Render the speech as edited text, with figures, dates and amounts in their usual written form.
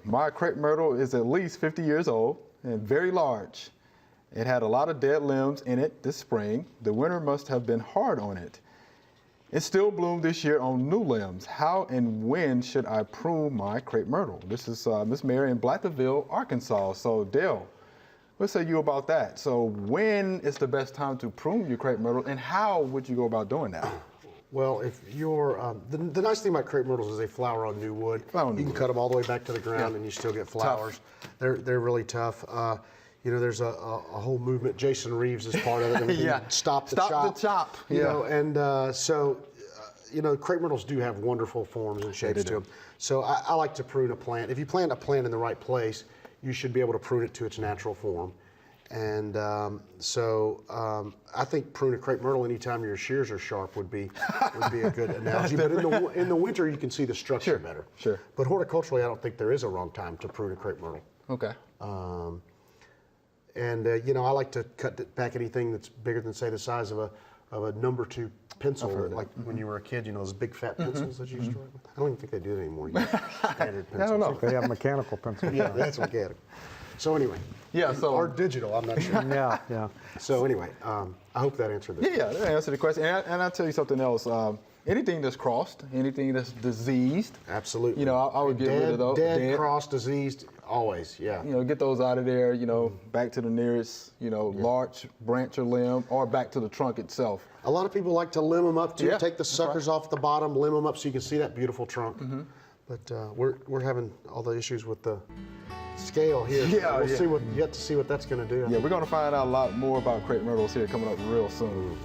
My crepe myrtle is at least 50 years old and very large. It had a lot of dead limbs in it this spring. The winter must have been hard on it. It still bloomed this year on new limbs. How and when should I prune my crepe myrtle? This is Miss Mary in Blatterville, Arkansas. So Dale, what say you about that? So when is the best time to prune your crepe myrtle, and how would you go about doing that? Well, if you're, the nice thing about crepe myrtles is they flower on new wood. You can cut them all the way back to the ground and you still get flowers. They're really tough. You know, there's a whole movement. Jason Reeves is part of it. I mean, Stop the chop. You know, and so, you know, crepe myrtles do have wonderful forms and shapes to them. So I like to prune a plant. If you plant a plant in the right place, you should be able to prune it to its natural form. And I think prune a crepe myrtle anytime your shears are sharp would be a good analogy. But in the winter, you can see the structure better. Sure. But horticulturally, I don't think there is a wrong time to prune a crepe myrtle. Okay. You know, I like to cut back anything that's bigger than, say, the size of a number 2 pencil. Like when you were a kid, you know, those big fat pencils that you used to write with. I don't even think they do it anymore. Standard pencils. I don't know. They have mechanical pencils. Yeah, that's mechanical. So anyway. Yeah. So or digital. I'm not sure. Yeah. So anyway, I hope that answered it. Yeah, that answered the question. And I'll tell you something else. Anything that's crossed, anything that's diseased. Absolutely. You know, I would get rid of those. Dead, crossed, diseased, always, yeah. You know, get those out of there, you know, back to the nearest, you know, large branch or limb, or back to the trunk itself. A lot of people like to limb them up too. Take the suckers off the bottom, limb them up so you can see that beautiful trunk. But we're having all the issues with the scale here. Yeah, we'll see what, yet to see what that's going to do. Yeah, we're going to find out a lot more about crepe myrtles here coming up real soon.